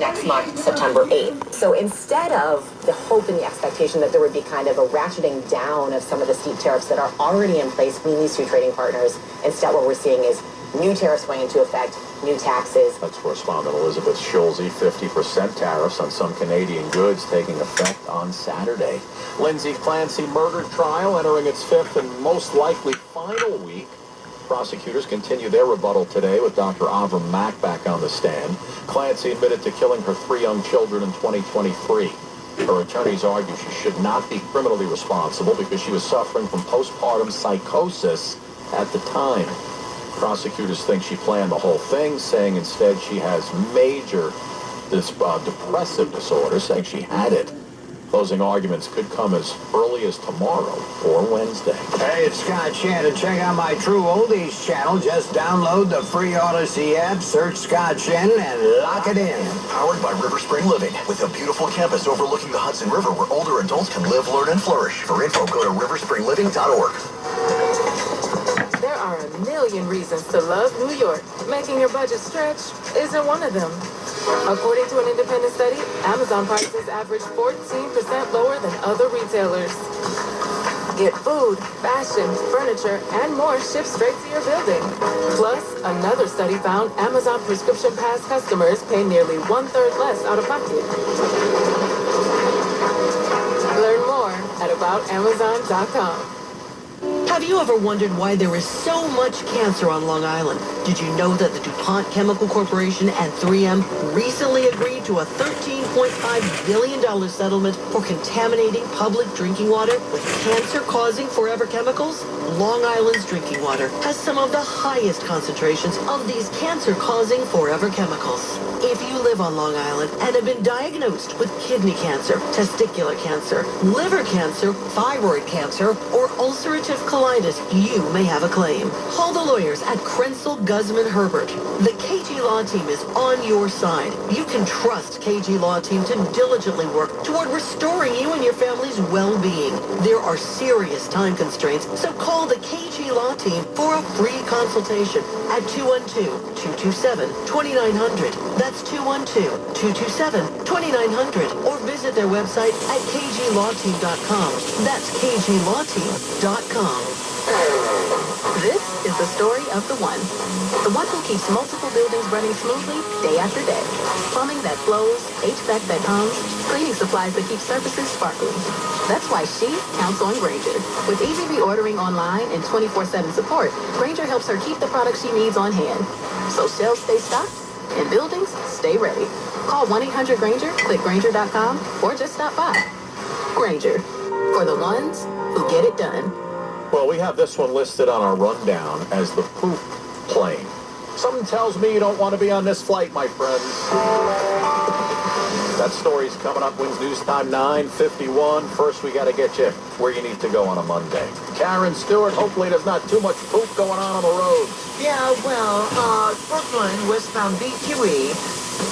next month, September 8th. So instead of the hope and the expectation that there would be kind of a ratcheting down of some of the steep tariffs that are already in place between these two trading partners, instead what we're seeing is new tariffs going into effect, new taxes. That's correspondent Elizabeth Schulze. 50% tariffs on some Canadian goods taking effect on Saturday. Lindsay Clancy murder trial entering its fifth and most likely final week. Prosecutors continue their rebuttal today with Dr. Avram Mack back on the stand. Clancy admitted to killing her 3 young children in 2023. Her attorneys argue she should not be criminally responsible because she was suffering from postpartum psychosis at the time. Prosecutors think she planned the whole thing, saying instead she has major depressive disorder, saying she had it. Closing arguments could come as early as tomorrow or Wednesday. Hey, it's Scott Shannon. Check out my True Oldies channel. Just download the free Odyssey app, search Scott Shannon, and lock it in. Powered by River Spring Living, with a beautiful campus overlooking the Hudson River where older adults can live, learn, and flourish. For info, go to riverspringliving.org. There are a million reasons to love New York. Making your budget stretch isn't one of them. According to an independent study, Amazon prices average 14% lower than other retailers. Get food, fashion, furniture, and more shipped straight to your building. Plus, another study found Amazon Prescription Pass customers pay nearly 1/3 less out of pocket. Learn more at aboutamazon.com. Have you ever wondered why there is so much cancer on Long Island? Did you know that the DuPont Chemical Corporation and 3M recently agreed to a $13.5 billion settlement for contaminating public drinking water with cancer-causing forever chemicals? Long Island's drinking water has some of the highest concentrations of these cancer-causing forever chemicals. If you live on Long Island and have been diagnosed with kidney cancer, testicular cancer, liver cancer, thyroid cancer, or ulcerative colitis, you may have a claim. Call the lawyers at Krenzel, Guzman, Herbert. The KG Law Team is on your side. You can trust KG Law Team to diligently work toward restoring you and your family's well-being. There are serious time constraints, so call the KG Law Team for a free consultation at 212-227-2900. That's 212-227-2900. Or visit their website at kglawteam.com. That's kglawteam.com. This is the story of the one who keeps multiple buildings running smoothly day after day. Plumbing that flows, HVAC that hums, cleaning supplies that keep surfaces sparkling. That's why she counts on Grainger. With easy reordering online and 24/7 support, Grainger helps her keep the products she needs on hand. So shelves stay stocked and buildings stay ready. Call 1-800-GRAINGER, click Grainger.com, or just stop by. Grainger, for the ones who get it done. Well, we have this one listed on our rundown as the poop plane. Something tells me you don't want to be on this flight, my friends. That story's coming up. Wings News Time 9:51. First, we got to get you where you need to go on a Monday. Karen Stewart, hopefully there's not too much poop going on the roads. Yeah, well, Brooklyn, westbound BQE,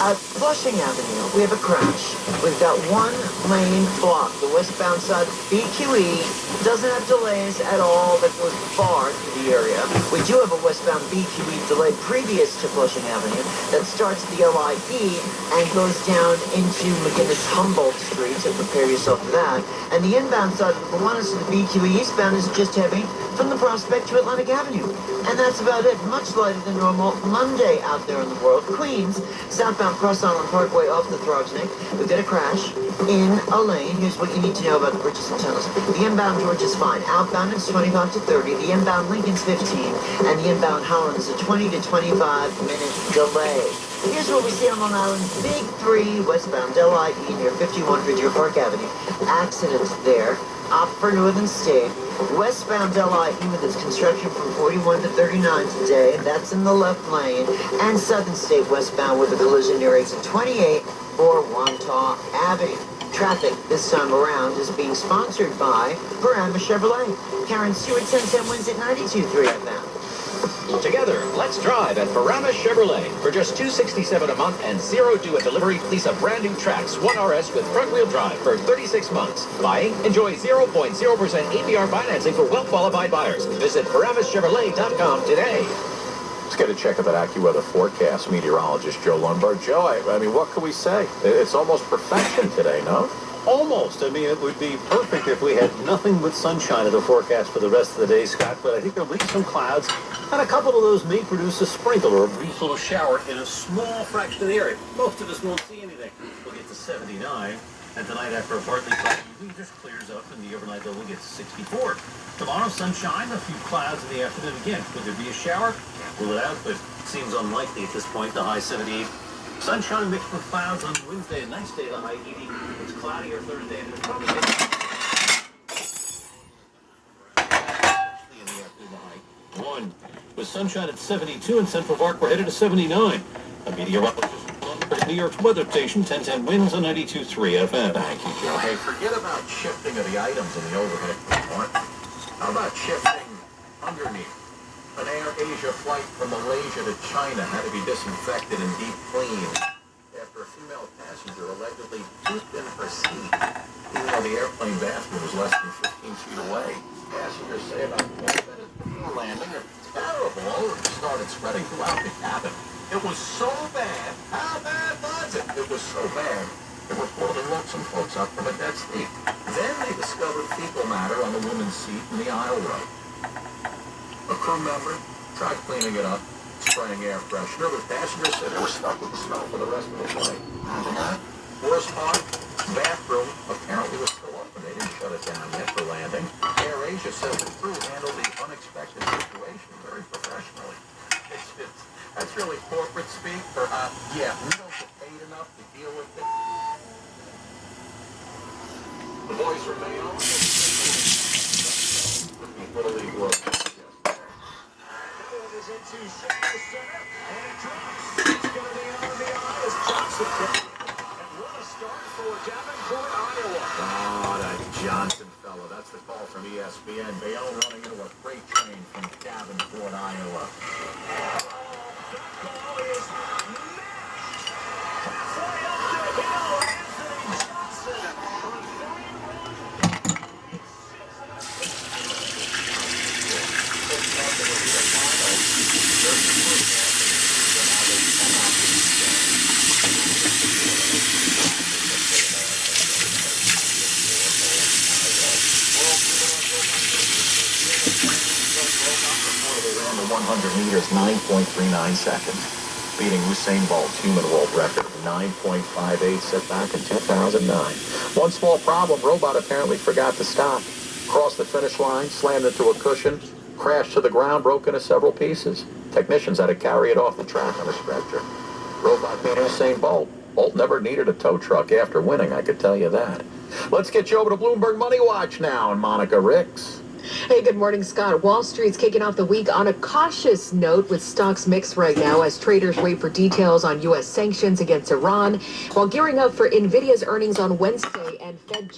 at Flushing Avenue, we have a crash. We've got one lane blocked. The westbound side BQE doesn't have delays at all that goes far through the area. We do have a westbound BQE delay previous to Flushing Avenue that starts at the LIE and goes down into McGinnis-Humboldt Street, so prepare yourself for that. And the inbound side of the Gowanus to the BQE eastbound is just heavy from the Prospect to Atlantic Avenue. And that's about it. Much lighter than normal Monday out there in the world. Queens, southbound Cross Island Parkway off the Throgs Neck. We've got a crash in a lane. Here's what you need to know about the bridges and tunnels. The inbound George is fine. Outbound it's 25 to 30. The inbound Lincoln's 15. And the inbound Holland is a 20 to 25 minute delay. Here's what we see on Long Island. Big 3 westbound LIE near 51 Goodyear Park Avenue. Accidents there. Opt for Northern State. Westbound LIE with its construction from 41 to 39 today. That's in the left lane. And Southern State westbound with a collision near exit 28 for Wantagh Avenue. Traffic this time around is being sponsored by Paramus Chevrolet. Karen Stewart, 1010 wins at 92.3 FM. Together, let's drive at Paramus Chevrolet. For just $267 a month and zero due at delivery, lease a brand new Trax 1RS with front-wheel drive for 36 months. Buying? Enjoy 0.0% APR financing for well-qualified buyers. Visit ParamusChevrolet.com today. Let's get a check of that AccuWeather forecast. Meteorologist Joe Lundberg. Joe, I mean, what can we say? It's almost perfection today, no? Almost. I mean, it would be perfect if we had nothing but sunshine in the forecast for the rest of the day, Scott, but I think there'll be some clouds, and a couple of those may produce a sprinkle or a brief little shower in a small fraction of the area. Most of us won't see anything. We'll get to 79, and tonight after a partly cloudy evening, just clears up, and the overnight low will get to 64. Tomorrow, sunshine, a few clouds in the afternoon again. Could there be a shower? Rule it out, but it seems unlikely at this point. The high 78. Sunshine mixed with clouds on Wednesday, a nice day, the high 80. It's cloudier Thursday, and it's probably in the afternoon, the high 1. With sunshine at 72 in Central Park, we're headed to 79. A meteorologist from New York's weather station, 1010 winds on 92.3 FM. Thank you, Joe. Hey, forget about shifting of the items in the overhead report. How about shifting underneath? An Air Asia flight from Malaysia to China had to be disinfected and deep cleaned after a female passenger allegedly pooped in her seat, even though the airplane bathroom was less than 15 feet away. Passengers say about 20 minutes before landing, a terrible odor started spreading throughout the cabin. It was so bad. How bad was it? It was so bad. It reportedly woke some folks up from a dead sleep. Then they discovered fecal matter on the woman's seat in the aisle row. A crew member tried cleaning it up, spraying air freshener, but passengers said they were stuck with the smell for the rest of the flight. Imagine that. Worst part, bathroom apparently was still open. They didn't shut it down yet for landing. Air Asia says the crew handled the unexpected situation very professionally. That's really corporate speak for, yeah, we don't get paid enough to deal with it. The boys from Mayo. Little League World. Into Chicago center, and it drops. It's going to be on the eye as Johnson comes. And what a start for Davenport, Iowa. Oh, that Johnson fellow. That's the call from ESPN. Bayonne running into a freight train from Davenport, Iowa. That ball is matched. Halfway up the hill, Anthony Johnson. They ran the 100 meters 9.39 seconds, beating Usain Bolt's human world record of 9.58 set back in 2009. One small problem, robot apparently forgot to stop. Crossed the finish line, slammed into a cushion, crashed to the ground, broke into several pieces. Technicians had to carry it off the track on a stretcher. Robot beat Usain Bolt. Bolt never needed a tow truck after winning, I could tell you that. Let's get you over to Bloomberg Money Watch now, and Monica Ricks. Hey, good morning, Scott. Wall Street's kicking off the week on a cautious note with stocks mixed right now as traders wait for details on U.S. sanctions against Iran while gearing up for NVIDIA's earnings on Wednesday and Fed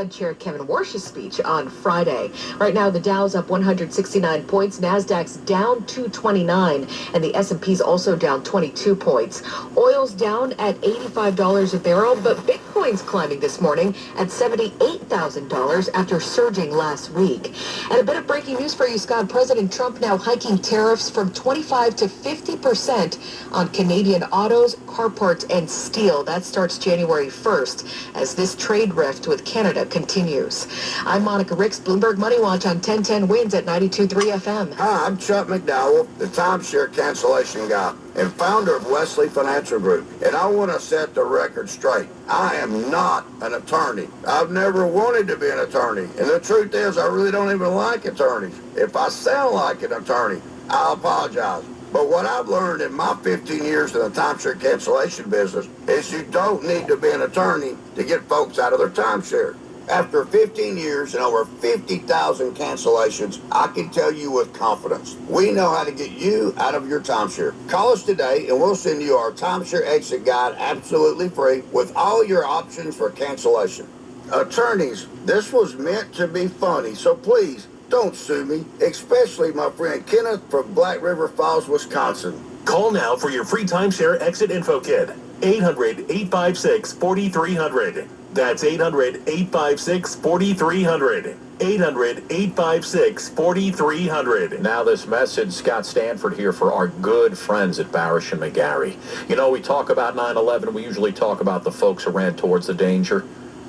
Chair Kevin Warsh's speech on Friday. Right now, the Dow's up 169 points, Nasdaq's down 229, and the S&P's also down 22 points. Oil's down at $85 a barrel, but Bitcoin's climbing this morning at $78,000 after surging last week. And a bit of breaking news for you, Scott. President Trump now hiking tariffs from 25 to 50% on Canadian autos, car parts, and steel. That starts January 1st as this trade rift with Canada continues. I'm Monica Ricks, Bloomberg Money Watch on 1010 Wins at 92.3 FM. Hi, I'm Chuck McDowell, the timeshare cancellation guy and founder of Wesley Financial Group. And I want to set the record straight. I am not an attorney. I've never wanted to be an attorney. And the truth is, I really don't even like attorneys. If I sound like an attorney, I apologize. But what I've learned in my 15 years in the timeshare cancellation business is you don't need to be an attorney to get folks out of their timeshare. After 15 years and over 50,000 cancellations, I can tell you with confidence, we know how to get you out of your timeshare. Call us today and we'll send you our timeshare exit guide absolutely free with all your options for cancellation. Attorneys, this was meant to be funny, so please don't sue me, especially my friend Kenneth from Black River Falls, Wisconsin. Call now for your free timeshare exit info kit. 800-856-4300. That's 800-856-4300. 800-856-4300. Now this message, Scott Stanford here for our good friends at Barish and McGarry. You know, we talk about 9/11, we usually talk about the folks who ran towards the danger.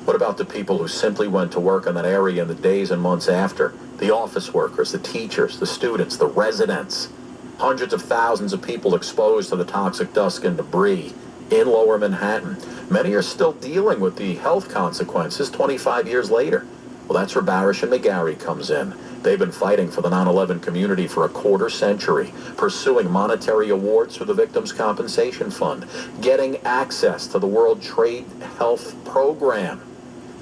What about the people who simply went to work in that area in the days and months after? The office workers, the teachers, the students, the residents. Hundreds of thousands of people exposed to the toxic dust and debris in Lower Manhattan. Many are still dealing with the health consequences 25 years later. Well, that's where Barish and McGarry comes in. They've been fighting for the 9/11 community for a quarter century, pursuing monetary awards through the Victims' Compensation Fund, getting access to the World Trade Health Program.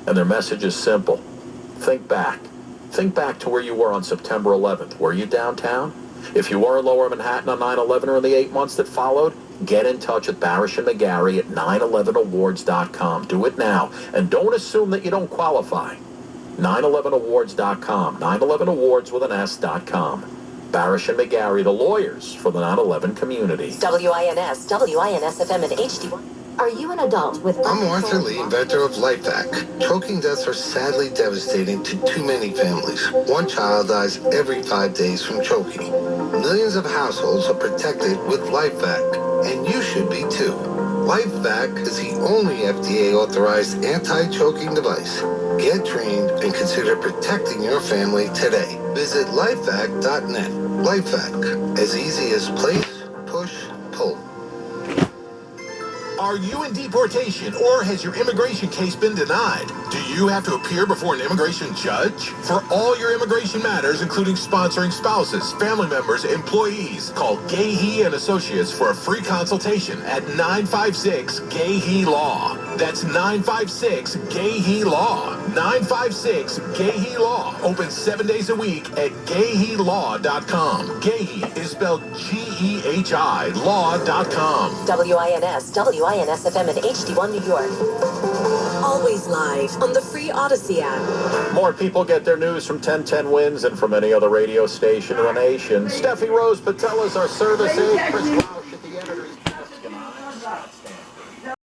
And their message is simple. Think back. Think back to where you were on September 11th. Were you downtown? If you were in Lower Manhattan on 9/11 or in the 8 months that followed, get in touch with Barish and McGarry at 911awards.com. Do it now. And don't assume that you don't qualify. 911awards.com. 911awards with an S.com. Barish and McGarry, the lawyers for the 9/11 community. WINS, WINS-FM, and HD1. Are you an adult with... I'm Arthur Lee, inventor of LifeVac. Choking deaths are sadly devastating to too many families. One child dies every 5 days from choking. Millions of households are protected with LifeVac, and you should be too. LifeVac is the only FDA-authorized anti-choking device. Get trained and consider protecting your family today. Visit lifevac.net. LifeVac, as easy as place, push, pull. Are you in deportation or has your immigration case been denied? Do you have to appear before an immigration judge? For all your immigration matters, including sponsoring spouses, family members, employees, call Gahee and Associates for a free consultation at 956-GAHEE-LAW. That's 956-GAHEE-LAW. 956-GAHEE-LAW. Open 7 days a week at GAHEELaw.com. Gahee is spelled G-E-H-I, law.com. WINS, WINS-FM, and HD1 New York. Always live on the free Odyssey app. More people get their news from 1010 Wins than from any other radio station in the nation. Steffi Rose Patel is our service aide. Chris Roush at the editor's desk, and I'm Scott Stanford.